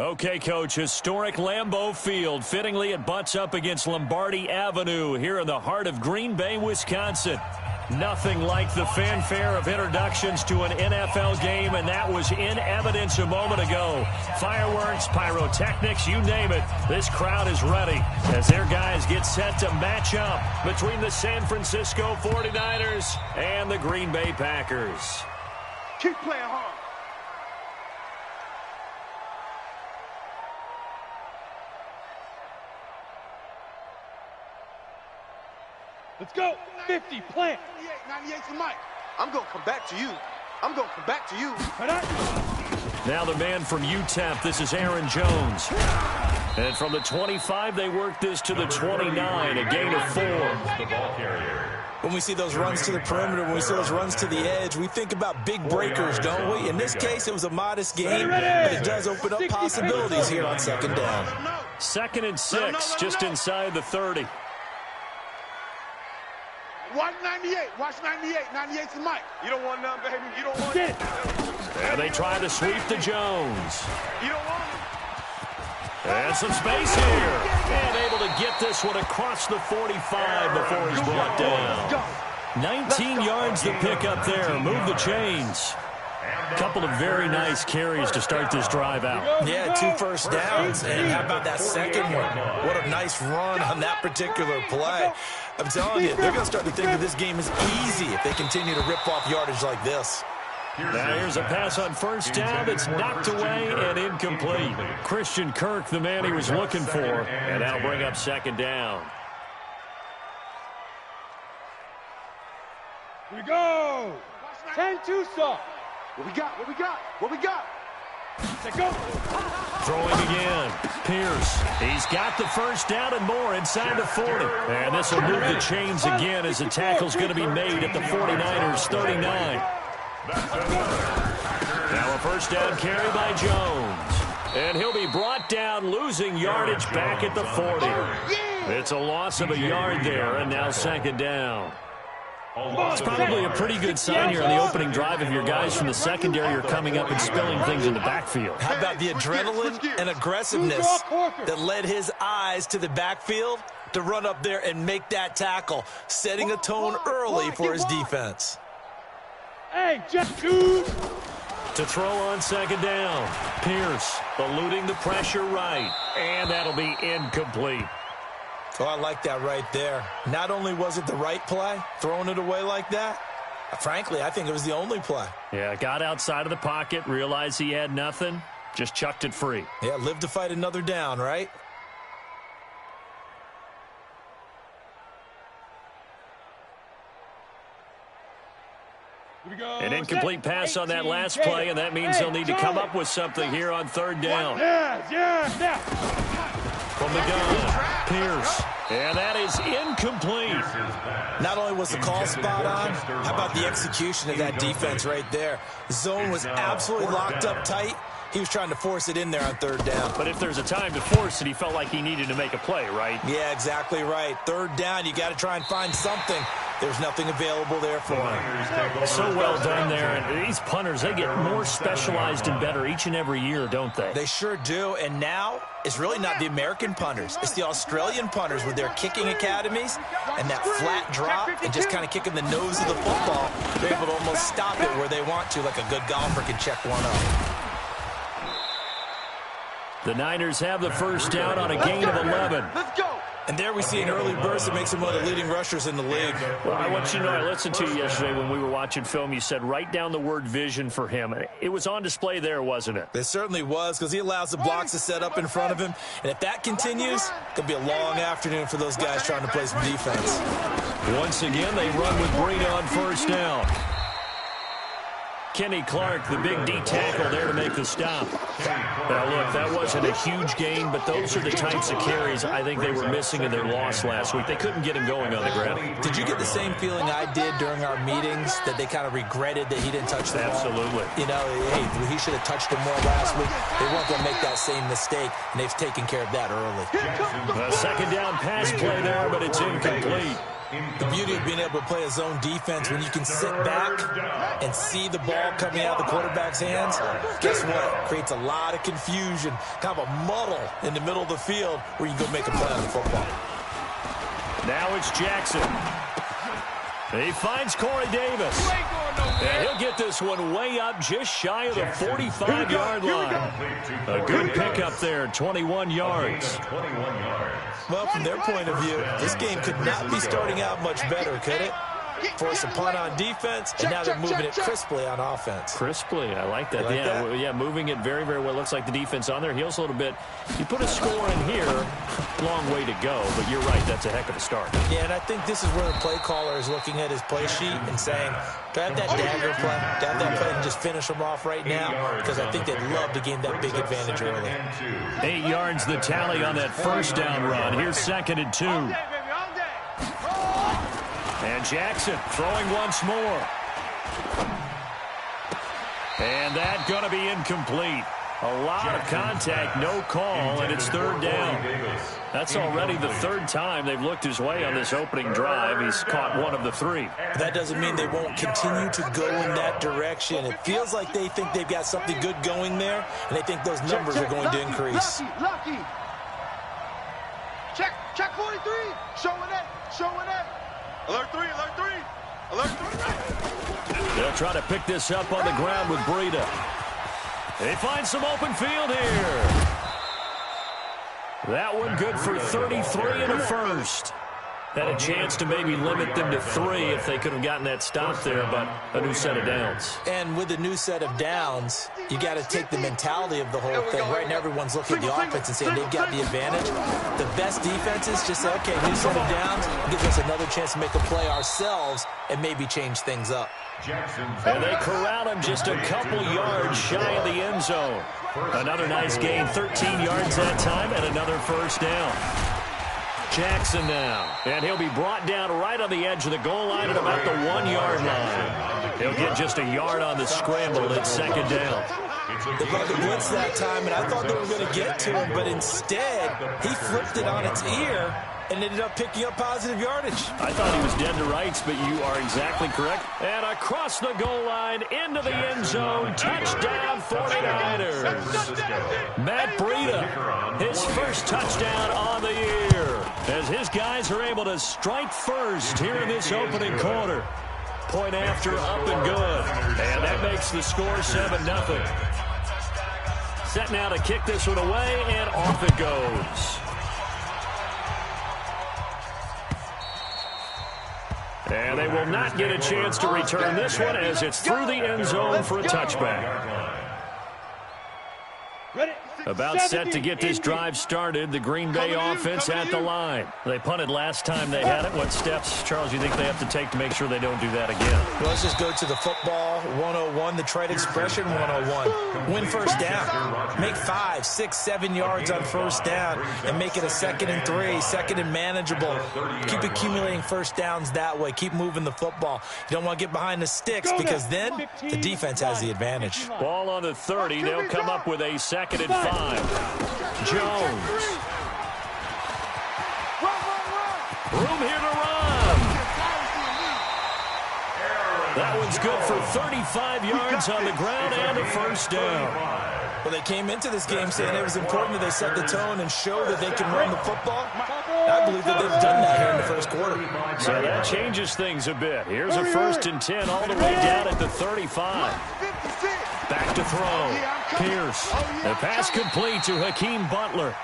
Okay, Coach, historic Lambeau Field. Fittingly, it butts up against Lombardi Avenue here in the heart of Green Bay, Wisconsin. Nothing like the fanfare of introductions to an NFL game, and that was in evidence a moment ago. Fireworks, pyrotechnics, you name it. This crowd is ready as their guys get set to match up between the San Francisco 49ers and the Green Bay Packers. Keep playing hard. Let's go. 50, plant. 98 to Mike. I'm going to come back to you. I'm going to come back to you. Now the man from UTEP, this is Aaron Jones. And from the 25, they work this to the 29, a gain of 4. When we see those runs to the perimeter, when we see those runs to the edge, we think about big breakers, don't we? In this case, it was a modest gain, but it does open up possibilities here on second down. 2nd and 6, just inside the 30. Watch 98. Watch 98. 98 to Mike. You don't want none, baby. You don't want it. And they try to sweep to Jones. You don't want it. And some space here. And able to get this one across the 45 before he's brought down. 19 yards to pick up there. Move the chains. Couple of very nice carries to start this drive out. Yeah, 2 first downs. And how about that second one? What a nice run on that particular play. I'm telling you, they're going to start to think that this game is easy if they continue to rip off yardage like this. Now here's a pass on first down that's knocked away and incomplete. Christian Kirk, the man he was looking for, and that'll bring up second down. Here we go. 10-2 stop. What we got? What we got? What we got? Let's go. Throwing again. Pierce. He's got the first down and more inside the 40. And this will move the chains again as the tackle's going to be made at the 49ers 39. Now a first down carry by Jones. And he'll be brought down, losing yardage back at the 40. It's a loss of a yard there, and now second down. It's probably a pretty good sign here on the opening drive if your guys from the secondary are coming up and spilling things in the backfield. How about the adrenaline and aggressiveness that led his eyes to the backfield to run up there and make that tackle, setting a tone early for his defense. Hey, just 2. To throw on second down. Pierce eluding the pressure right, and that'll be incomplete. Oh, I like that right there. Not only was it the right play, throwing it away like that, frankly, I think it was the only play. Yeah, got outside of the pocket, realized he had nothing, just chucked it free. Yeah, live to fight another down, right? Here we go. An incomplete pass on that last play, and that means they'll need to come up with something here on third down. Yeah. From the gun, Pierce. And that is incomplete. Not only was the call spot on, how about the execution of that defense right there? The zone was absolutely locked up tight. He was trying to force it in there on third down. But if there's a time to force it, he felt like he needed to make a play, right? Yeah, exactly right. Third down, you got to try and find something. There's nothing available there for him. So well done there. And these punters, they get more specialized and better each and every year, don't they? They sure do. And now, it's really not the American punters. It's the Australian punters with their kicking academies and that flat drop and just kind of kicking the nose of the football. They're able to almost stop it where they want to, like a good golfer can check one up. The Niners have the first down on a gain of 11. Let's go. And there we see an early burst that makes him one of the leading rushers in the league. Well, I want you to know, I listened to you yesterday when we were watching film. You said write down the word vision for him. It was on display there, wasn't it? It certainly was, because he allows the blocks to set up in front of him. And if that continues, it could be a long afternoon for those guys trying to play some defense. Once again, they run with Breida on first down. Kenny Clark, the big D tackle there to make the stop. Now, look, that wasn't a huge gain, but those are the types of carries I think they were missing in their loss last week. They couldn't get him going on the ground. Did you get the same feeling I did during our meetings, that they kind of regretted that he didn't touch the ball? Absolutely. You know, hey, he should have touched him more last week. They weren't going to make that same mistake, and they've taken care of that early. A second down pass play there, but it's incomplete. The beauty of being able to play a zone defense when you can sit back and see the ball coming out of the quarterback's hands, guess what? Creates a lot of confusion, kind of a muddle in the middle of the field where you can go make a play on the football. Now it's Jackson. He finds Corey Davis. And he'll get this one way up just shy of the 45-yard line. A good pickup there, 21 yards. Well, from their point of view, this game could not be starting out much better, could it? Force a punt on defense, and now they're moving it crisply on offense. Crisply, I like that. Yeah, moving it very, very well. Looks like the defense on their heels a little bit. You put a score in here, long way to go, but you're right, that's a heck of a start. Yeah, and I think this is where the play caller is looking at his play sheet and saying, do I have that dagger play? Do I have that play and just finish them off right now? Because I think they'd love to gain that big advantage early. 8 yards the tally on that first down run. Here's 2nd and 2. And Jackson throwing once more. And that's going to be incomplete. A lot of contact, no call, and it's 3rd down. That's already the 3rd time they've looked his way on this opening drive. He's caught one of the 3. That doesn't mean they won't continue to go in that direction. It feels like they think they've got something good going there, and they think those numbers are going to increase. Lucky. Check 43. Showing it. Alert 3, alert 3. Alert 3. They'll try to pick this up on the ground with Breida. They find some open field here. That one good for 33 and a first. Had a chance to maybe limit them to 3 if they could have gotten that stop there, but a new set of downs. And with a new set of downs, you got to take the mentality of the whole thing. Right now, everyone's looking at the offense and saying they've got the advantage. The best defenses just say, okay, new set of downs, gives us another chance to make a play ourselves and maybe change things up. And they corral him just a couple yards shy of the end zone. Another nice gain, 13 yards that time, and another first down. Jackson now, and he'll be brought down right on the edge of the goal line at about the 1-yard line. He'll get just a yard on the scramble at 2nd down. They brought the blitz that time, and I thought they were going to get to him, but instead, he flipped it on its ear and ended up picking up positive yardage. I thought he was dead to rights, but you are exactly correct. And across the goal line, into the end zone, touchdown 49ers. Matt Breida, his first touchdown on the year, as his guys are able to strike first here in this opening quarter. Point after, up and good. And that makes the score 7-0. Set now to kick this one away, and off it goes. And they will not get a chance to return this one as it's through the end zone for a touchback. About set to get this drive started. The Green Bay offense at the line. They punted last time they had it. What steps, Charles, you think they have to take to make sure they don't do that again? Well, let's just go to the football 101, the trade expression 101. Win first down. Make 5, 6, 7 yards on first down and make it a 2nd and 3, 2nd and manageable. Keep accumulating first downs that way. Keep moving the football. You don't want to get behind the sticks because then the defense has the advantage. Ball on the 30. They'll come up with a 2nd and 5. Jones. Room here to run. That one's good for 35 yards on the ground and a first down. Well, they came into this game saying it was important that they set the tone and show that they can run the football. I believe that they've done that here in the first quarter. So that changes things a bit. Here's a 1st and 10 all the way down at the 35. Back to throw. Pierce. The pass complete to Hakeem Butler.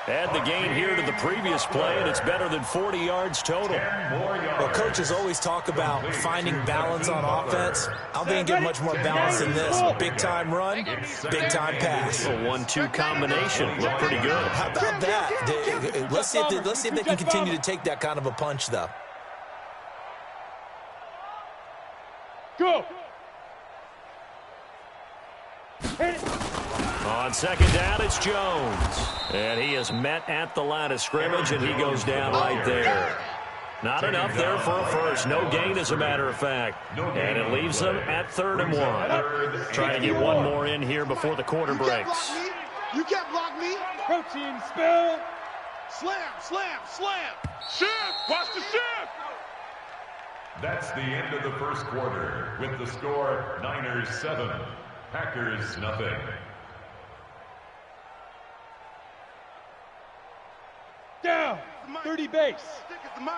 Add the gain here to the previous play, and it's better than 40 yards total. Well, coaches always talk about finding balance on offense. I think get much more balance than this. Big-time run, big-time pass. A 1-2 combination. Look pretty good. How about that? Let's see if they can continue to take that kind of a punch, though. Go. On 2nd down, it's Jones. And he is met at the line of scrimmage, and he goes down right there. Not enough there for a first. No gain, as a matter of fact. And it leaves them at 3rd and 1. Trying to get one more in here before the quarter breaks. You can't block me. Protein spill. Slam. Shift. Watch the shift. That's the end of the first quarter with the score Niners 7, Packers nothing. Down. 30 base. I'm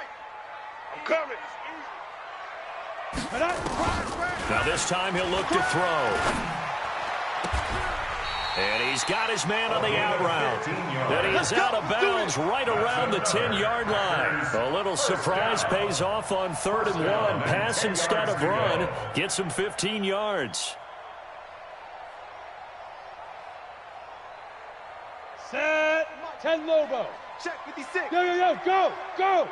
coming. Now this time he'll look to throw. And he's got his man on the out route. And he is out of bounds right around the 10-yard line. A little surprise pays off on 3rd and 1. Pass instead of run. Gets him 15 yards. Set. 10 Lobo. Check 56. Yo, go, go.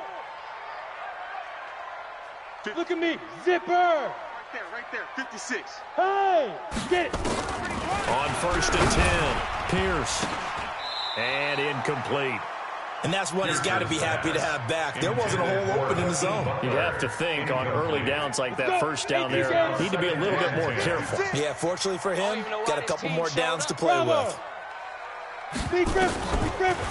Look at me, zipper. Right there, 56. Hey, get it. On 1st and 10, Pierce. And incomplete. And that's one he's got to be happy to have back. There wasn't a hole open in the zone. You'd have to think on early downs like that first down there, need to be a little bit more careful. Yeah, fortunately for him, got a couple more downs to play with.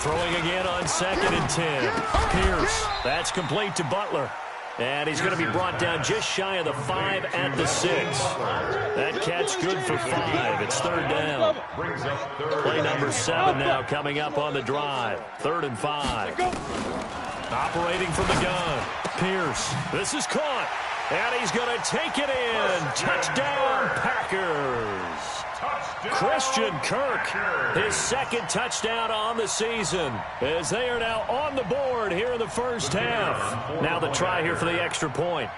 Throwing again on 2nd and 10. Pierce. That's complete to Butler. And he's going to be brought down just shy of the 5 at the 6. That catch good for 5. It's 3rd down. Play number 7 now coming up on the drive. 3rd and 5. Operating from the gun. Pierce. This is caught. And he's going to take it in. Touchdown, Packers. Christian Kirk, his 2nd touchdown on the season, as they are now on the board here in the first half. Now the try here for the extra point.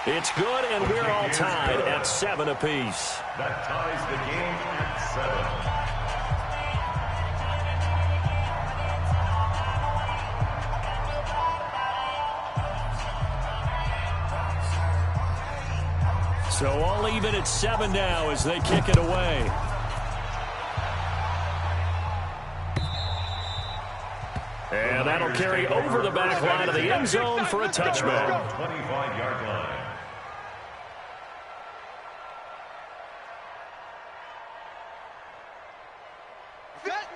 It's good, and we're all tied at 7 apiece. That ties the game at 7. So all even at 7 now as they kick it away. And that'll carry over the back line of the end zone for a touchback. 25-yard line.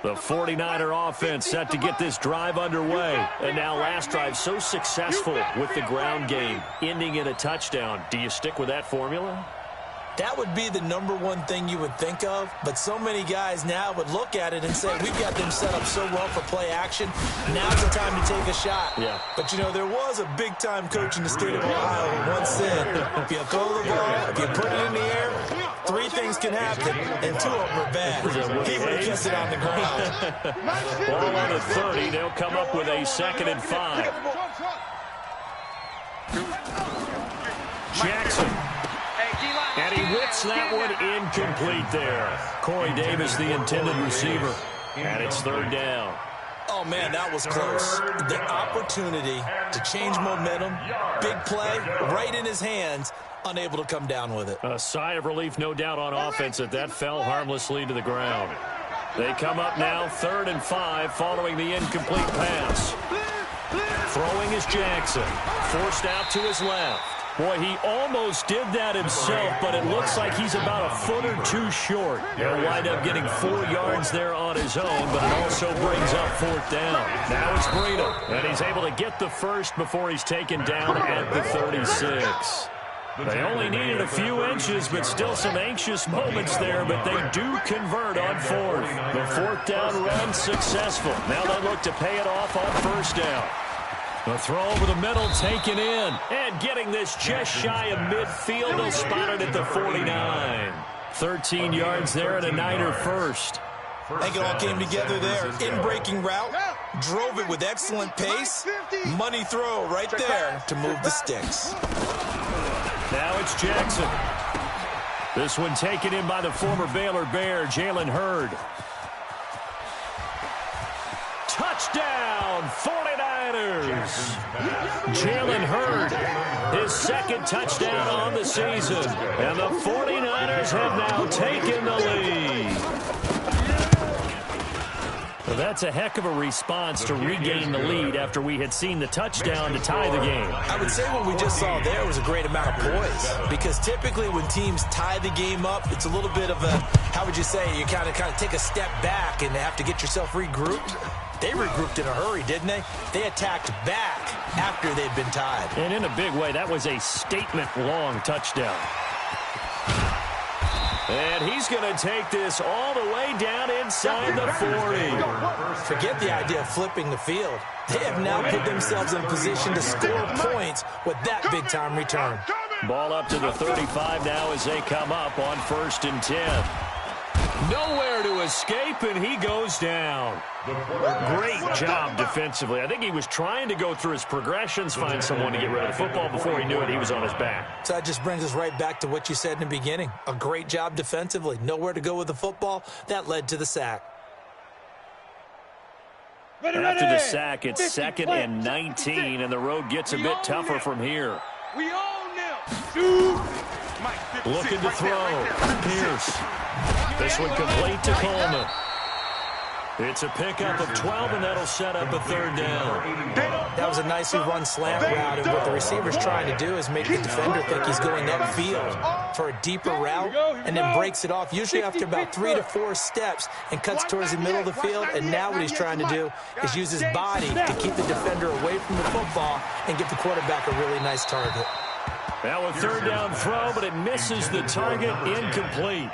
The 49er offense set to get this drive underway. And now last drive so successful with the ground game, ending in a touchdown. Do you stick with that formula? That would be the #1 thing you would think of, but so many guys now would look at it and say, we've got them set up so well for play action, now's the time to take a shot. Yeah. But, you know, there was a big-time coach in the state of Ohio who once said, if you throw the ball, if you put it in the air, 3 things can happen, and 2 of them are bad. He would have kept it on the ground. Ball on the 30. They'll come up with a 2nd and 5. Jackson. And he whips that one incomplete there. Corey Davis, the intended receiver. And it's 3rd down. Oh, man, that was close. The opportunity to change momentum, big play, right in his hands, unable to come down with it. A sigh of relief, no doubt, on offense that fell harmlessly to the ground. They come up now, 3rd and 5, following the incomplete pass. Throwing is Jackson. Forced out to his left. Boy, he almost did that himself, but it looks like he's about a foot or 2 short. He'll wind up getting 4 yards there on his own, but it also brings up 4th down. Now it's Breida, and he's able to get the first before he's taken down at the 36. They only needed a few inches, but still some anxious moments there, but they do convert on 4th. The 4th down run successful. Now they look to pay it off on 1st down. The throw over the middle taken in. And getting this just shy of midfield. They'll spot it at the 49. 13 yards there and a Niner first. I think it all came together there. In-breaking route. Drove it with excellent pace. Money throw right there to move the sticks. Now it's Jackson. This one taken in by the former Baylor Bear, Jalen Hurd. Touchdown, 49ers. Jalen Hurd, his 2nd touchdown on the season. And the 49ers have now taken the lead. Well, that's a heck of a response to regain the lead after we had seen the touchdown to tie the game. I would say what we just saw there was a great amount of poise, because typically when teams tie the game up, it's a little bit of a, how would you say, you kind of take a step back and have to get yourself regrouped. They regrouped in a hurry, didn't they? They attacked back after they'd been tied. And in a big way, that was a statement-long touchdown. And he's going to take this all the way down inside the 40. Forget the idea of flipping the field. They have now put themselves in position to score points with that big-time return. Ball up to the 35 now as they come up on 1st and 10. Nowhere to escape, and he goes down. Great job defensively. I think he was trying to go through his progressions, find someone to get rid of the football. Before he knew it, he was on his back. So that just brings us right back to what you said in the beginning. A great job defensively. Nowhere to go with the football. That led to the sack. After the sack, it's 2nd and 19, and the road gets a bit tougher from here. We own them. Shoot. Looking to throw. Pierce. This one complete to Coleman. It's a pickup of 12, and that'll set up a 3rd down. That was a nicely run slant route, and what the receiver's trying to do is make the defender think he's going upfield for a deeper route, and then breaks it off, usually after about 3 to 4 steps, and cuts towards the middle of the field. And now what he's trying to do is use his body to keep the defender away from the football and give the quarterback a really nice target. Now a 3rd down throw, but it misses the target. Incomplete.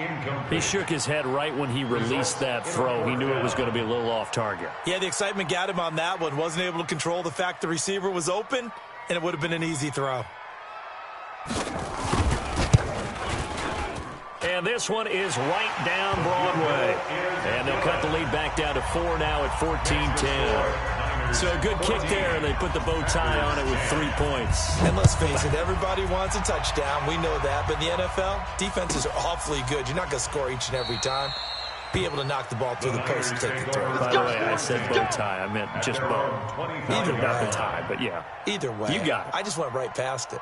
He shook his head right when he released that throw. He knew it was going to be a little off target. Yeah, the excitement got him on that one. Wasn't able to control the fact the receiver was open, and it would have been an easy throw. And this one is right down Broadway. And they'll cut the lead back down to 4 now at 14-10. So a good kick there, and they put the bow tie on it with 3 points. And let's face it, everybody wants a touchdown. We know that. But in the NFL, defenses are awfully good. You're not going to score each and every time. Be able to knock the ball through the post and take the throw. By the way, I said bow tie. I meant just bow. Either way. Not the tie, but yeah. Either way. You got it. I just went right past it.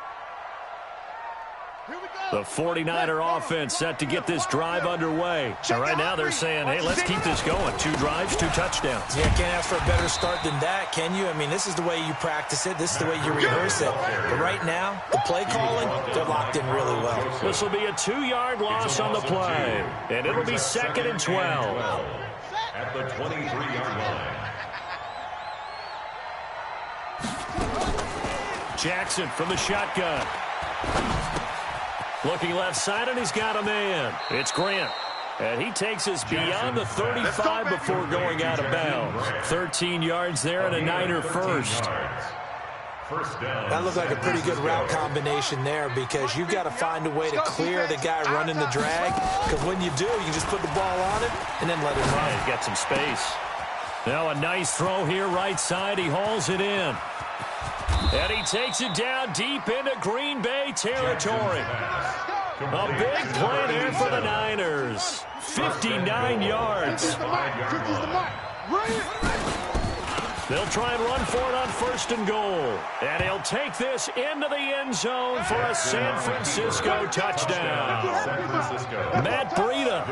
The 49er offense set to get this drive underway. And right now they're saying, hey, let's keep this going. 2 drives, 2 touchdowns. Yeah, can't ask for a better start than that, can you? I mean, this is the way you practice it. This is the way you rehearse it. But right now, the play calling, they're locked in really well. This will be a 2-yard loss on the play. And it'll be 2nd and 12. At the 23-yard line. Jackson from the shotgun. Looking left side, and he's got a man. It's Grant. And he takes us beyond the 35 before going out of bounds. 13 yards there and a Niner first. That looked like a pretty good route combination there, because you've got to find a way to clear the guy running the drag. Because when you do, you just put the ball on it and then let him run. Yeah, he's got some space. Now a nice throw here right side. He hauls it in. And he takes it down deep into Green Bay territory. A big play there for the Niners. 59 yards. They'll try and run for it on 1st and goal. And he'll take this into the end zone for a San Francisco touchdown. Matt Breida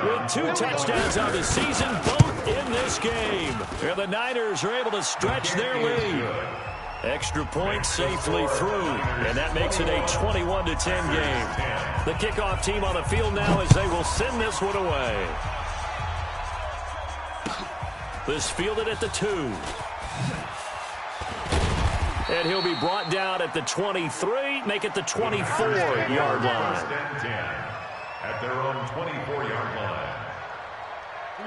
with 2 touchdowns on the season, both in this game. And the Niners are able to stretch their lead. Extra point safely through, and that makes it a 21-10 game. The kickoff team on the field now as they will send this one away. This fielded at the 2. And he'll be brought down at the 23, make it the 24-yard line. At their own 24-yard line.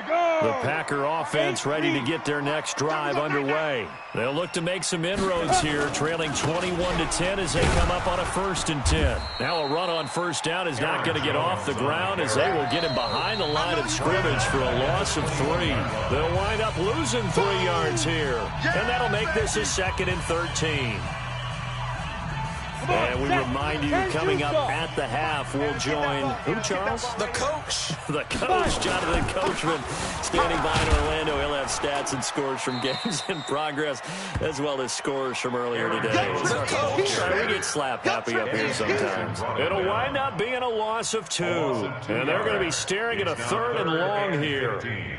The Packer offense ready to get their next drive underway. They'll look to make some inroads here, trailing 21-10 as they come up on a 1st and 10. Now a run on 1st down is not going to get off the ground, as they will get him behind the line of scrimmage for a loss of 3. They'll wind up losing 3 yards here, and that'll make this a 2nd and 13. And we remind you, coming up at the half, we'll join, who, Charles? The coach. The coach, Jonathan Coachman, standing by in Orlando. He'll have stats and scores from games in progress, as well as scores from earlier today. The coach. We get slap happy up here sometimes. It'll wind up being a loss of 2. And they're going to be staring at a 3rd and long here. Here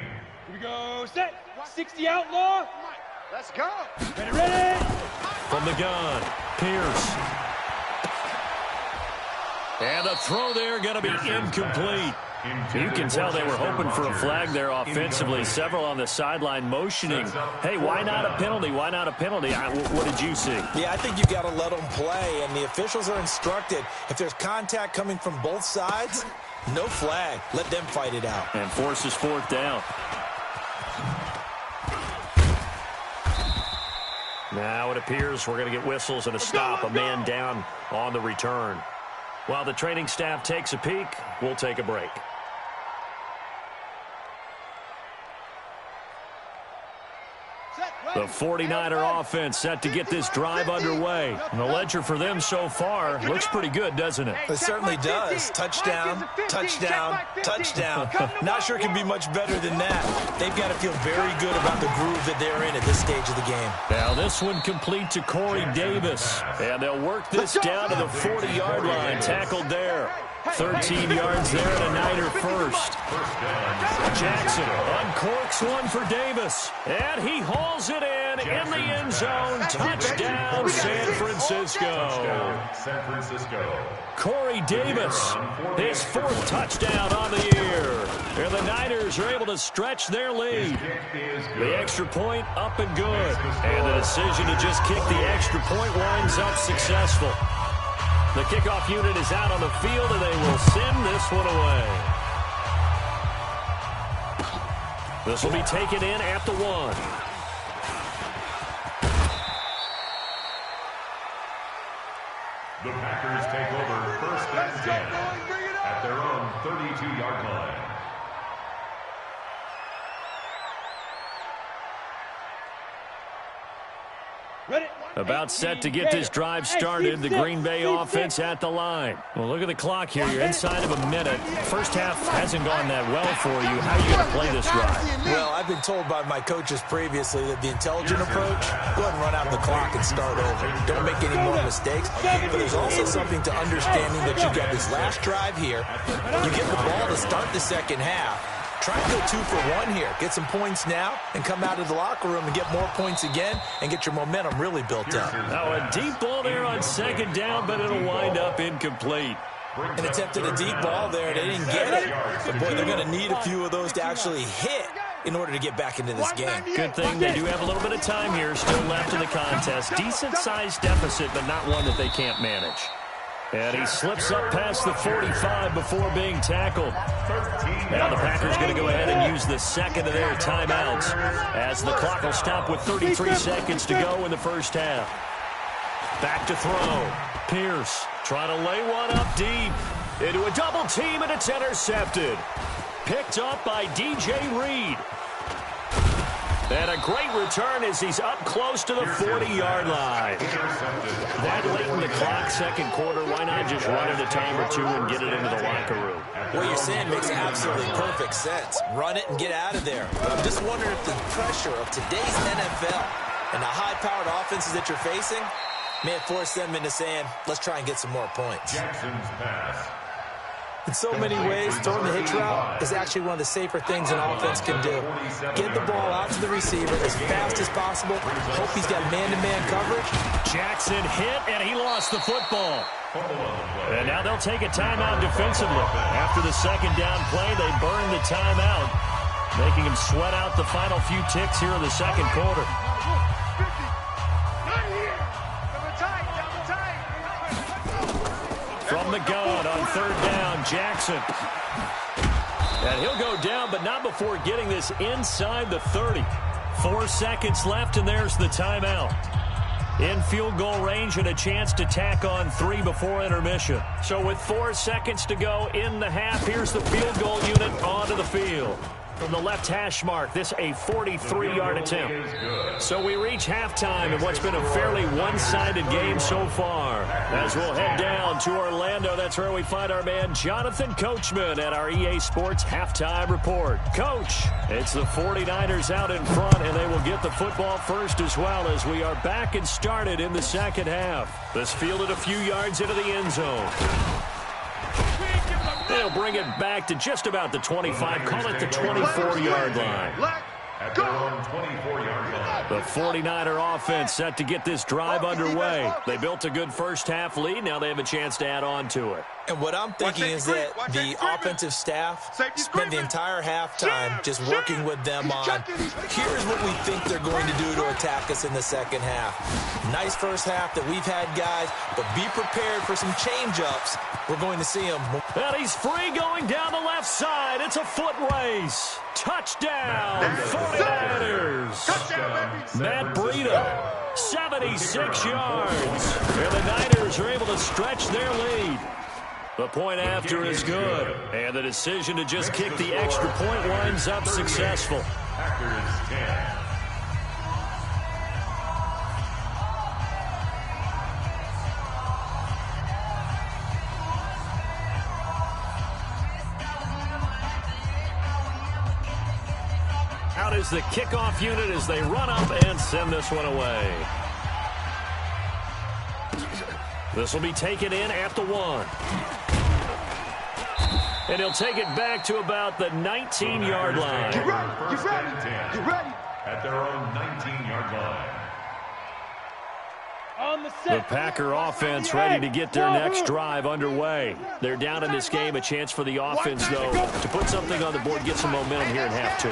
we go. Set. 60 outlaw. Let's go. Ready. From the gun, Pierce. And the throw there going to be incomplete. You can tell they were hoping for a flag there offensively. Several on the sideline motioning, hey, why not a penalty? Why not a penalty? What did you see? Yeah, I think you've got to let them play, and the officials are instructed if there's contact coming from both sides, no flag. Let them fight it out. And forces fourth down. Now it appears we're going to get whistles and a stop, a man down on the return. While the training staff takes a peek, we'll take a break. The 49er offense set to get this drive underway. And the ledger for them so far looks pretty good, doesn't it? It certainly does. Touchdown, touchdown, touchdown. Not sure it can be much better than that. They've got to feel very good about the groove that they're in at this stage of the game. Now this one complete to Corey Davis. And they'll work this down to the 40-yard line. Tackled there. 13 yards there and a Niner first. Jackson uncorks one for Davis. And he hauls it in the end zone. Touchdown, San Francisco. Corey Davis, his fourth touchdown on the year. And the Niners are able to stretch their lead. The extra point up and good. And the decision to just kick the extra point winds up successful. The kickoff unit is out on the field, and they will send this one away. This will be taken in at the 1. The Packers take over first and 10 at their own 32-yard line. About set to get this drive started. The Green Bay offense at the line. Well, look at the clock here. You're inside of a minute. First half hasn't gone that well for you. How are you going to play this drive? Well, I've been told by my coaches previously that the intelligent approach, go ahead and run out the clock and start over. Don't make any more mistakes. But there's also something to understanding that you've got this last drive here. You get the ball to start the second half. Try and go 2 for 1 here. Get some points now and come out of the locker room and get more points again and get your momentum really built up. Now a deep ball there on second down, but it'll wind up incomplete. An attempt at a deep ball there. They didn't get it. But, boy, they're going to need a few of those to actually hit in order to get back into this game. Good thing they do have a little bit of time here still left in the contest. Decent-sized deficit, but not one that they can't manage. And he slips up past the 45 before being tackled. Now the Packers going to go ahead and use the second of their timeouts as the clock will stop with 33 seconds to go in the first half. Back to throw. Pierce trying to lay one up deep. Into a double team, and it's intercepted. Picked up by DJ Reed. And a great return as he's up close to the 40-yard line. That late in the clock, second quarter, why not just run it a time or two and get it into the locker room? What you're saying makes absolutely perfect sense. Run it and get out of there. But I'm just wondering if the pressure of today's NFL and the high-powered offenses that you're facing may have forced them into saying, let's try and get some more points. Jackson's pass. In so many ways, throwing the hitch route is actually one of the safer things an offense can do. Get the ball out to the receiver as fast as possible. Hope he's got man-to-man coverage. Jackson hit, and he lost the football. And now they'll take a timeout defensively. After the second down play, they burn the timeout, making him sweat out the final few ticks here in the second quarter. From the gun on third down, Jackson. And he'll go down, but not before getting this inside the 30. 4 seconds left, and there's the timeout. In field goal range and a chance to tack on 3 before intermission. So with 4 seconds to go in the half, here's the field goal unit onto the field. From the left hash mark, this a 43-yard attempt. So we reach halftime in what's been a fairly one-sided game so far. As we'll head down to Orlando, that's where we find our man Jonathan Coachman at our EA Sports Halftime Report. Coach, it's the 49ers out in front, and they will get the football first as well as we are back and started in the second half. This fielded a few yards into the end zone. They'll bring it back to just about the 25, call it the 24-yard line. At their own 24-yard line. The 49er offense set to get this drive underway. They built a good first half lead. Now they have a chance to add on to it. And what I'm thinking is that the offensive staff spent the entire halftime just working with them on, here's what we think they're going to do to attack us in the second half. Nice first half that we've had, guys, but be prepared for some change-ups. We're going to see them. And he's free going down the left side. It's a foot race. Touchdown, 49ers. Matt Breida, 76 yards. And the Niners are able to stretch their lead. The point after is good. And the decision to just kick the extra point winds up successful. Packers 10. Out is the kickoff unit as they run up and send this one away. This will be taken in at the 1. And he'll take it back to about the 19-yard line. Get ready, get ready, get ready. At their own 19-yard line. On the The set. Packer offense ready to get their next drive underway. They're down in this game. A chance for the offense, though, to put something on the board, get some momentum here in half 2.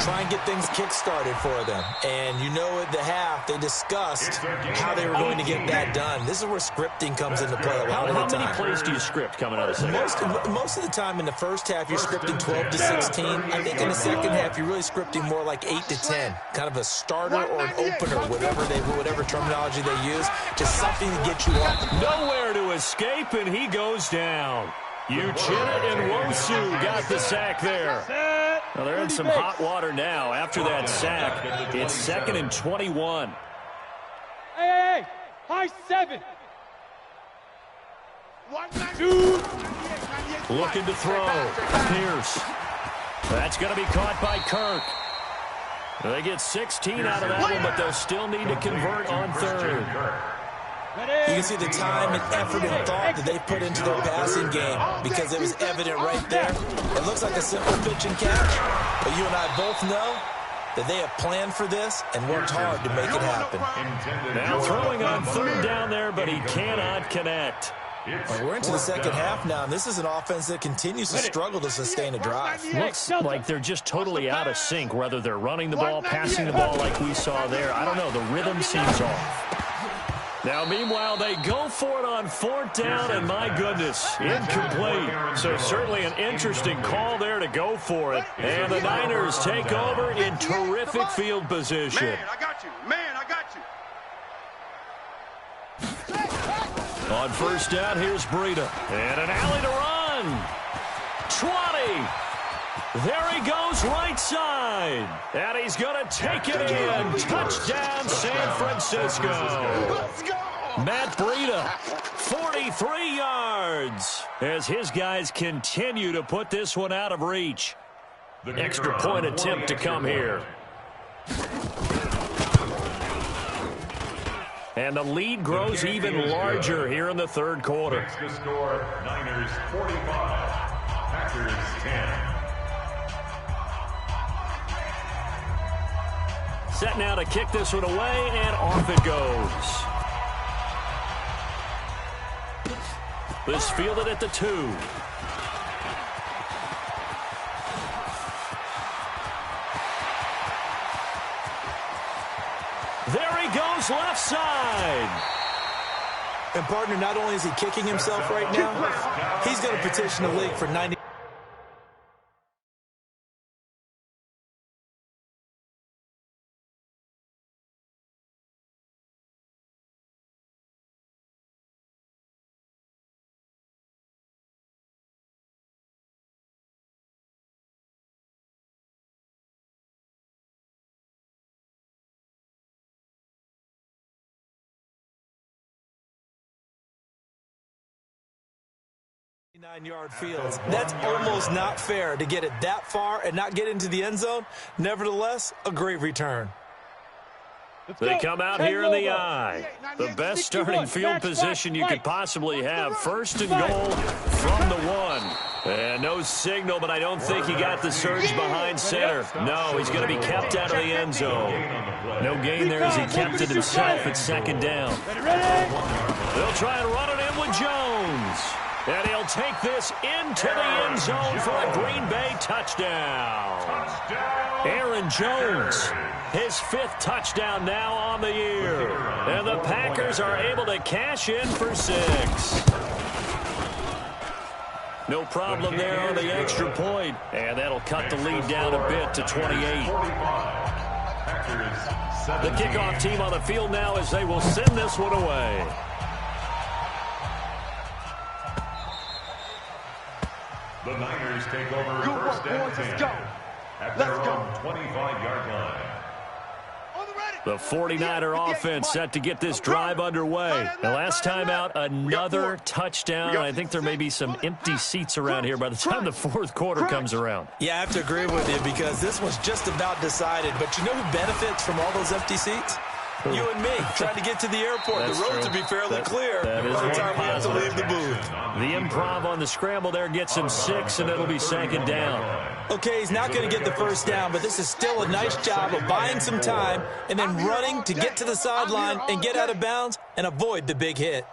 Try and get things kick-started for them. And you know at the half, they discussed how they were going to get that done. This is where scripting comes into play a lot of the How many time. plays do you script coming out of the second? Most of the time in the first half, you're scripting 12 to 16. I think in the second half, you're really scripting more like 8 to 10. Kind of a starter or an opener, whatever terminology they use. Just something to get you up. Nowhere to escape, and he goes down. Uchenna and Wosu got the sack there. Well, they're in some hot water now. After that sack, it's 2nd and 21. Hey, high 7. 2. Looking to throw. Pierce. That's going to be caught by Kirk. They get 16 out of that one, but they'll still need to convert on third. You can see the time and effort and thought that they put into their passing game because it was evident right there. It looks like a simple pitch and catch, but you and I both know that they have planned for this and worked hard to make it happen. Now throwing on third down there, but he cannot connect. Well, we're into the second half now, and this is an offense that continues to struggle to sustain a drive. Looks like they're just totally out of sync, whether they're running the ball, passing the ball like we saw there. I don't know. The rhythm seems off. Now, meanwhile, they go for it on 4th down, and my goodness, incomplete. So certainly an interesting call there to go for it. And the Niners take over in terrific field position. Man, I got you. Man, I got you. On 1st down, here's Breida. And an alley to run. 20. There he goes right side. And he's going to take it in. Touchdown, San Francisco. Let's go. Matt Breida, 43 yards. As his guys continue to put this one out of reach. Extra point attempt to come here. And the lead grows even larger here in the third quarter. Makes the score Niners 45, Packers 10. Set now to kick this one away, and off it goes. This fielded at the 2. There he goes left side. And, partner, not only is he kicking himself right now, he's going to petition the league for 90. Nine-yard fields. That's almost not fair to get it that far and not get into the end zone. Nevertheless, a great return. They come out here in the eye. The best starting field position you could possibly have. 1st and goal from the 1. And no signal, but I don't think he got the surge behind center. No, he's going to be kept out of the end zone. No gain there as he kept it himself at 2nd down. They'll try and run it in with Jones. And he'll they'll take this into the end zone for a Green Bay touchdown. Aaron Jones, his 5th touchdown now on the year. And the Packers are able to cash in for 6. No problem there on the extra point. And that'll cut the lead down a bit to 28. The kickoff team on the field now as they will send this one away. The Niners take over first and 10 at their own 25-yard line. The 49er offense set to get this drive underway. The last time out, another touchdown. I think there may be some empty seats around here by the time the 4th quarter comes around. Yeah, I have to agree with you because this one's just about decided. But you know who benefits from all those empty seats? You and me, trying to get to the airport. The roads will be fairly clear by the time we have to leave the booth. The improv on the scramble there gets him 6, and it'll be 2nd down. Okay, he's not going to get the first down, but this is still a nice job of buying some time and then running to get to the sideline and get out of bounds and avoid the big hit.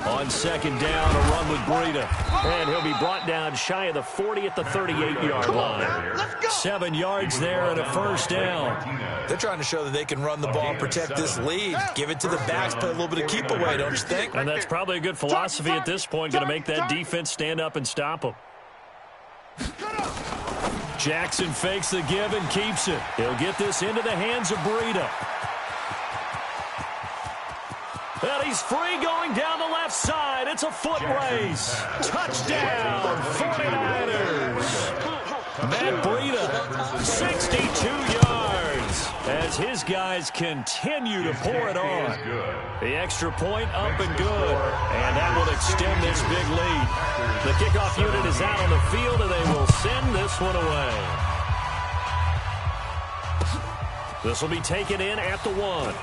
On 2nd down, a run with Breida. And he'll be brought down shy of the 40 at the 38-yard line. 7 yards there and a 1st down. They're trying to show that they can run the ball and protect this lead. Give it to the backs, play a little bit of keep away, don't you think? And that's probably a good philosophy at this point, going to make that defense stand up and stop them. Jackson fakes the give and keeps it. He'll get this into the hands of Breida. And he's free going down the left side. It's a foot race. Touchdown, 49ers. Matt Breida, 62 yards as his guys continue to pour it on. The extra point up and good. And that will extend this big lead. The kickoff unit is out on the field, and they will send this one away. This will be taken in at the 1.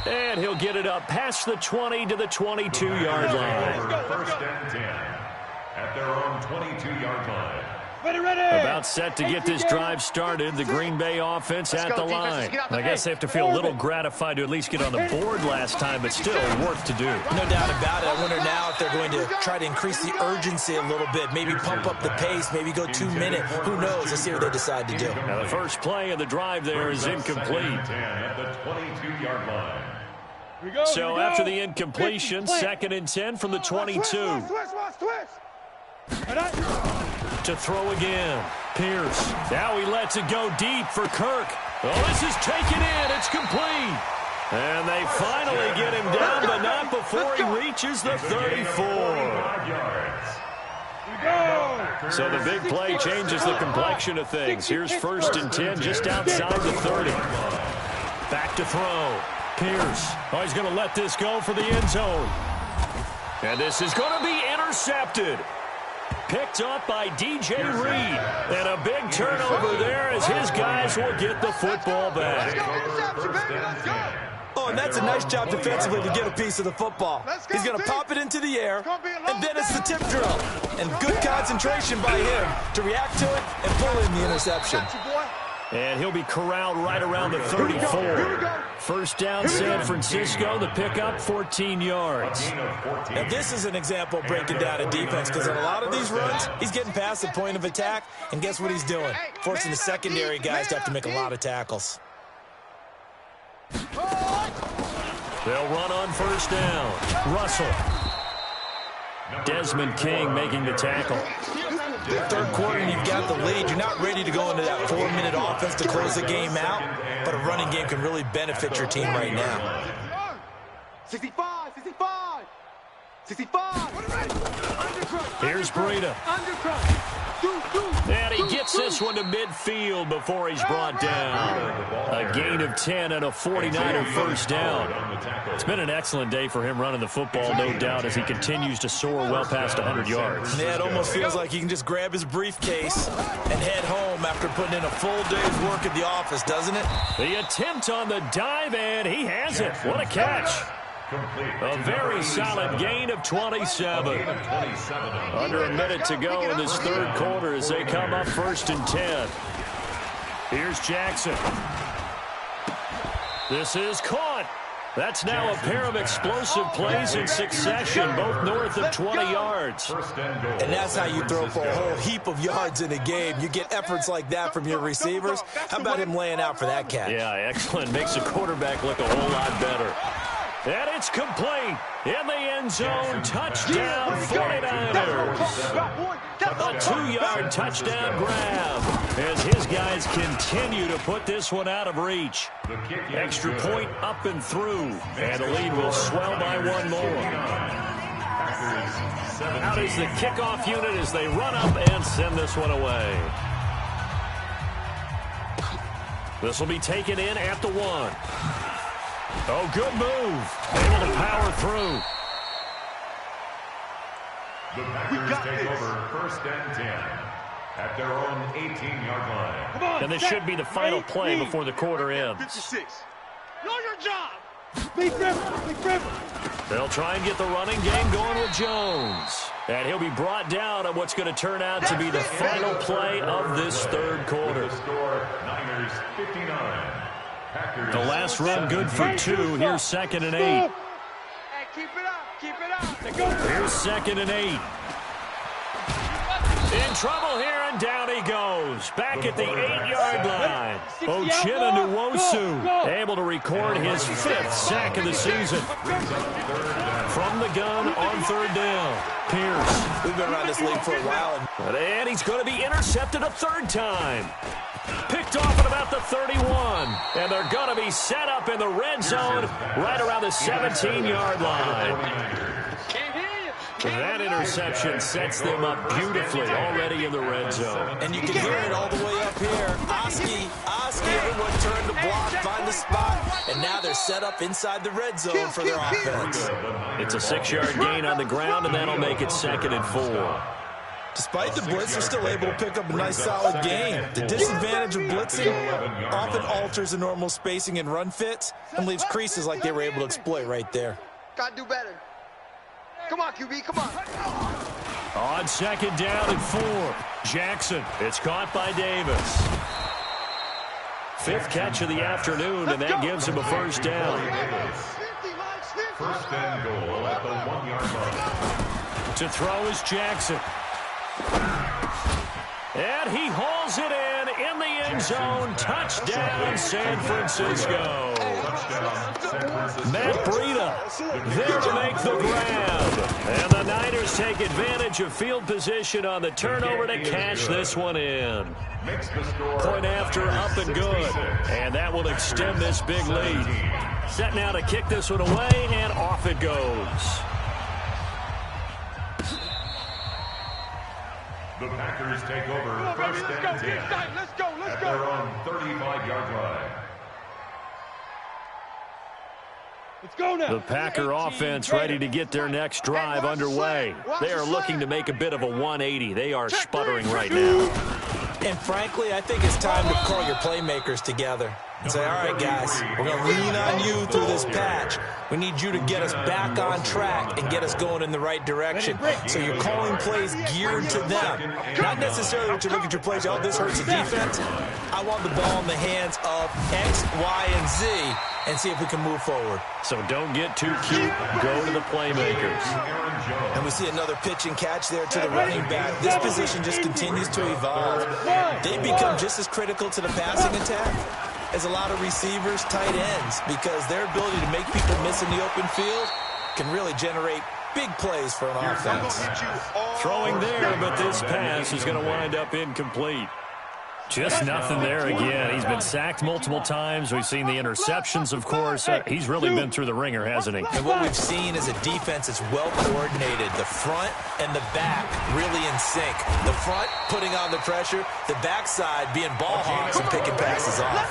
And he'll get it up past the 20 to the 22-yard line. First and 10 at their own 22-yard line. About set to get this drive started. The Green Bay offense at the line. I guess they have to feel a little gratified to at least get on the board last time, but still work to do. No doubt about it. I wonder now if they're going to try to increase the urgency a little bit, maybe pump up the pace, maybe go 2 minute. Who knows? Let's see what they decide to do. Now the first play of the drive there is incomplete. At the 22-yard line. So after the incompletion, 2nd and 10 from the 22. To throw again. Pierce. Now he lets it go deep for Kirk. Oh, this is taken in. It's complete. And they finally get him down, but not before he reaches the 34. So the big play changes the complexion of things. Here's 1st and 10 just outside the 30. Back to throw. Pierce. Oh, he's going to let this go for the end zone. And this is going to be intercepted. Picked up by DJ Reed. And a big turnover there as his guys will get the football back. Oh, and that's a nice job defensively to get a piece of the football. He's going to pop it into the air, and then it's the tip drill. And good concentration by him to react to it and pull in the interception. And he'll be corralled right around the 34. 1st down, San Francisco. The pickup, 14 yards. Now, this is an example of breaking down a defense because in a lot of these runs, he's getting past the point of attack, and guess what he's doing? Forcing the secondary guys to have to make a lot of tackles. They'll run on 1st down. Russell. Desmond King making the tackle. 3rd quarter, and you've got the lead. You're not ready to go into that 4-minute offense to close the game out, but a running game can really benefit your team right now. 65, 65, 65. Here's Breida. And he gets this one to midfield before he's brought down. A gain of 10 and a 49er 1st down. It's been an excellent day for him running the football, no doubt, as he continues to soar well past 100 yards. Yeah, it almost feels like he can just grab his briefcase and head home after putting in a full day's work at the office, doesn't it? The attempt on the dive, and he has it. What a catch. A very solid gain of 27. Under a minute to go in this 3rd quarter as they come up 1st and 10. Here's Jackson. This is caught. That's now a pair of explosive plays in succession, both north of 20 yards. And that's how you throw for a whole heap of yards in a game. You get efforts like that from your receivers. How about him laying out for that catch? Yeah, excellent. Makes the quarterback look a whole lot better. And it's complete. In the end zone, touchdown 49ers. A 2-yard touchdown grab as his guys continue to put this one out of reach. Extra point up and through, and the lead will swell by one more. Out is the kickoff unit as they run up and send this one away. This will be taken in at the 1. Oh, good move. Able to power through. The Packers take over 1st and 10 at their own 18-yard line. Come on, And this should be the final play before the quarter ends. 56. Know your job. Big river. They'll try and get the running game going with Jones. And he'll be brought down on what's going to turn out to be the final play of this third quarter. The score, Niners 59. Packers. The last run good for 2. Here's 2nd and 8. Hey, keep it up. Keep it up. Let go. Here's 2nd and 8. In trouble here, and down he goes. Back at the 8-yard line. Uchenna Nwosu able to record his 5th sack of the season. From the gun on 3rd down. Pierce. We've been around this league for a while. And he's going to be intercepted a 3rd time. Picked off at about the 31. And they're going to be set up in the red zone right around the 17-yard line. That interception sets them up beautifully already in the red zone. And you can hear it all the way up here. Oski, everyone turned to block, find a spot, and now they're set up inside the red zone for their offense. It's a 6-yard gain on the ground, and that'll make it 2nd and 4. Despite the blitz, they're still able to pick up a nice, solid gain. The disadvantage of blitzing often alters the normal spacing and run fits and leaves creases like they were able to exploit right there. Gotta do better. Come on, QB, come on. On 2nd down and 4. Jackson. It's caught by Davis. 5th catch of the afternoon, and that gives him a 1st down. 1st and goal at the 1-yard line. To throw is Jackson. And he hauls it in the end zone. Touchdown, San Francisco. Matt Breida there to make the grab. And the Niners take advantage of field position on the turnover to cash this one in. Point after, up and good. And that will extend this big lead. Set now to kick this one away, and off it goes. The Packers take over 1st and 10 at their own 35-yard line. Let's go now. The Packer offense ready to get their next drive underway. They are looking to make a bit of a 180. They are sputtering right now. And frankly, I think it's time to call your playmakers together and say, all right, guys, we're going to lean on you through this patch. We need you to get us back on track and get us going in the right direction. So you're calling plays geared to them. Not necessarily what you look at your plays, oh, this hurts the defense. I want the ball in the hands of X, Y, and Z and see if we can move forward. So don't get too cute. Go to the playmakers. And we see another pitch and catch there to the running back. This position just continues to evolve. They become just as critical to the passing attack as a lot of receivers, tight ends, because their ability to make people miss in the open field can really generate big plays for an offense. Throwing there, but this pass is going to wind up incomplete. Just nothing there again. He's been sacked multiple times. We've seen the interceptions, of course. He's really been through the ringer, hasn't he? And what we've seen is a defense that's well coordinated. The front and the back really in sync. The front putting on the pressure, the backside being ball hawks and picking passes off.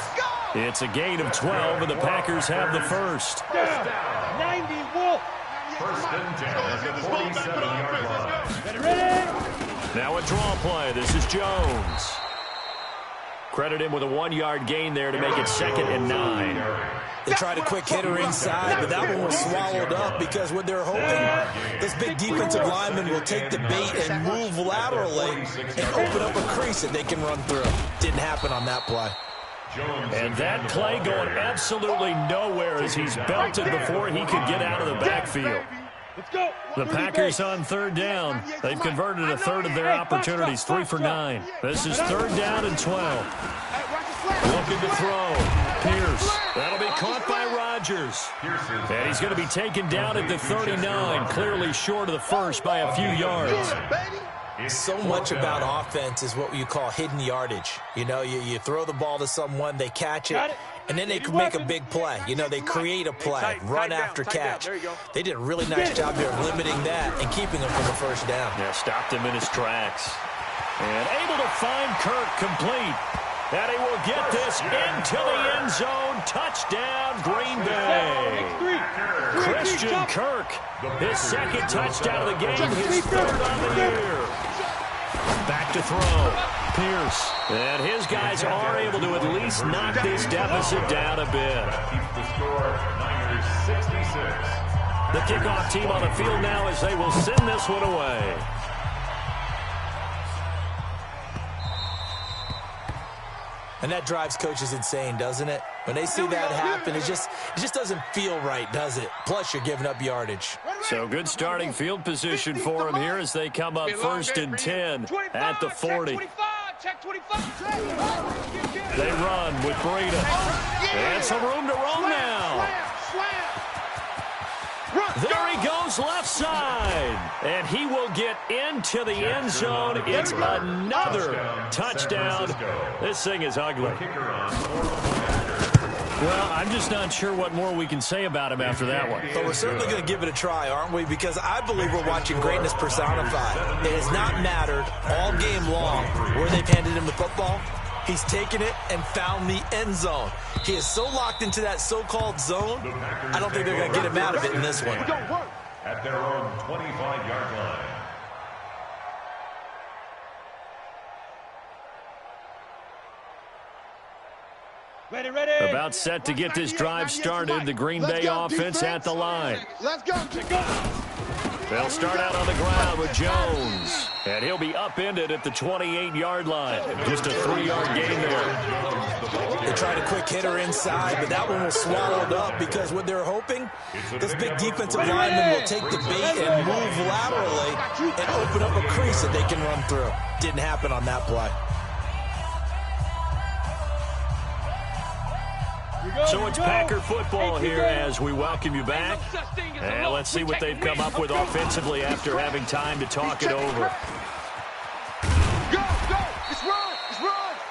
It's a gain of 12, and the Packers have the first. 90 Wolf. 1st and 10 at the 47-yard line. Ready? Now a draw play. This is Jones. Credit him with a 1-yard gain there to make it 2nd and 9. They tried a quick hitter inside, but that one was swallowed up because what they're hoping, this big defensive lineman will take the bait and move laterally and open up a crease that they can run through. Didn't happen on that play. And that play going absolutely nowhere as he's belted before he could get out of the backfield. Let's go. The Packers on third down. They've converted a third of their opportunities, 3 for 9. This is third down and 12. Looking to throw. Pierce. That'll be caught by Rodgers. And he's going to be taken down at the 39, clearly short of the first by a few yards. So much about offense is what you call hidden yardage. You know, you throw the ball to someone, they catch it, and then they can make a big play. You know, they create a play, run after catch. They did a really nice job there of limiting that and keeping him from the first down. Yeah, stopped him in his tracks. And able to find Kirk complete. And he will get this into the end zone. Touchdown, Green Bay. Christian Kirk, his second touchdown of the game, his third on the year. Back to throw. Pierce. And his guys are able to at least knock this deficit down a bit. Keeps the score, Niners 66. The kickoff team on the field now as they will send this one away. And that drives coaches insane, doesn't it? When they see that happen, it just doesn't feel right, does it? Plus, you're giving up yardage. So good starting field position for them here as they come up first and 10 at the 40. They run with Breida. And some room to roll now. There he goes left side. And he will get into the end zone. It's another touchdown. This thing is ugly. Well, I'm just not sure what more we can say about him after that one. But we're certainly going to give it a try, aren't we? Because I believe we're watching greatness personified. It has not mattered all game long where they've handed him the football. He's taken it and found the end zone. He is so locked into that so-called zone, I don't think they're going to get him out of it in this one. At their own 25-yard line. Ready, ready. About set to get this drive started. The Green Bay offense at the line. Let's go. They'll start out on the ground with Jones. And he'll be upended at the 28-yard line. Just a 3-yard gain there. They tried a quick hitter inside, but that one was swallowed up because what they're hoping, this big defensive lineman will take the bait and move laterally and open up a crease that they can run through. Didn't happen on that play. So it's Packer football here as we welcome you back. And let's see what they've come up with offensively after having time to talk it over.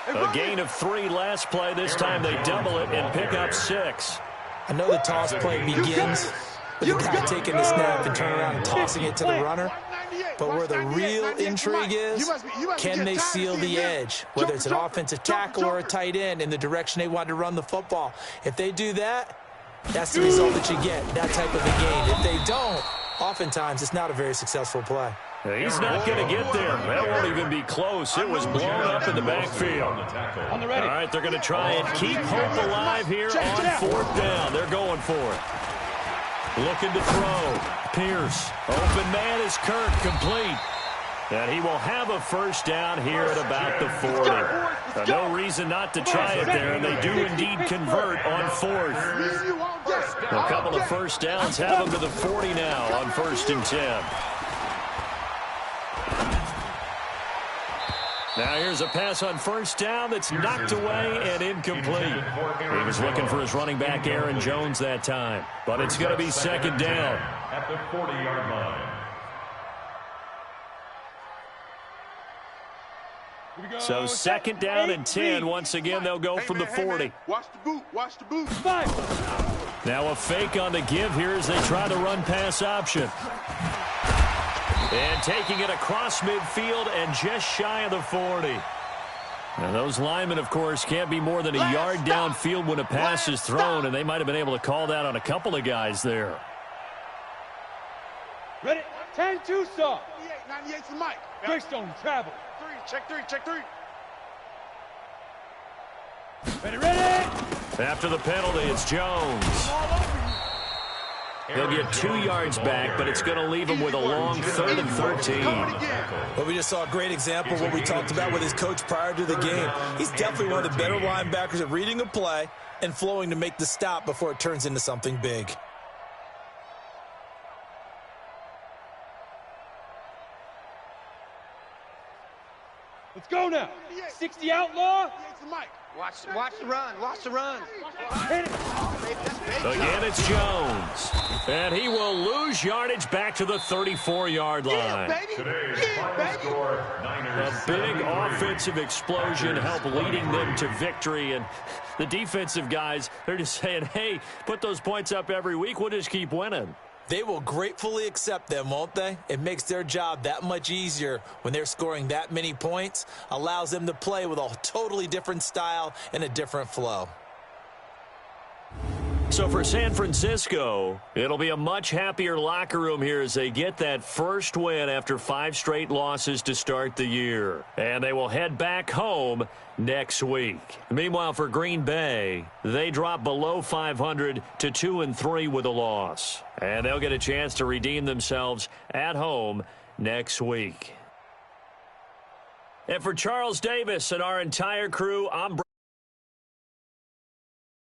A gain of 3 last play. This time they double it and pick up 6. I know the toss play begins with the guy taking the snap and turning around and tossing it to the runner. But where the real intrigue is, can they seal the edge? Whether it's an offensive tackle or a tight end in the direction they want to run the football. If they do that, that's the result that you get, that type of a gain. If they don't, oftentimes it's not a very successful play. He's not going to get there. That won't even be close. It was blown up in the backfield. On the ready. All right, they're going to try and keep hope alive here on 4th down. They're going for it. Looking to throw. Pierce. Open man is Kirk, complete. And he will have a first down here at about the 40. No reason not to try it there, and they do indeed convert on 4th. A couple of first downs have them to the 40 now on 1st and 10. Now here's a pass on 1st down that's knocked away and incomplete. He was looking for his running back, Aaron Jones, that time. But it's going to be 2nd down. At the 40-yard line. So 2nd down and 10. Once again, they'll go from the 40. Watch the boot. Watch the boot. Now a fake on the give here as they try to run pass option. And taking it across midfield and just shy of the 40. Now those linemen, of course, can't be more than a yard downfield when a pass is thrown, and they might have been able to call that on a couple of guys there. Ready? 10-2 stop. 98 for Mike. Greystone, travel. Check three. Ready, ready. After the penalty, it's Jones. He'll get 2 yards back, but it's going to leave him with a long 3rd and 13. Well, we just saw a great example of what we talked about with his coach prior to the game. He's definitely one of the better linebackers at reading a play and flowing to make the stop before it turns into something big. Let's go now. 60 outlaw. Watch the run. Watch the run. Again, it's Jones. And he will lose yardage back to the 34-yard line. Today's final score, Niners. A big offensive explosion helped leading them to victory. And the defensive guys, they're just saying, hey, put those points up every week. We'll just keep winning. They will gratefully accept them, won't they? It makes their job that much easier when they're scoring that many points, allows them to play with a totally different style and a different flow. So for San Francisco, it'll be a much happier locker room here as they get that first win after 5 straight losses to start the year. And they will head back home next week. Meanwhile, for Green Bay, they drop below 500 to 2-3 with a loss. And they'll get a chance to redeem themselves at home next week. And for Charles Davis and our entire crew, I'm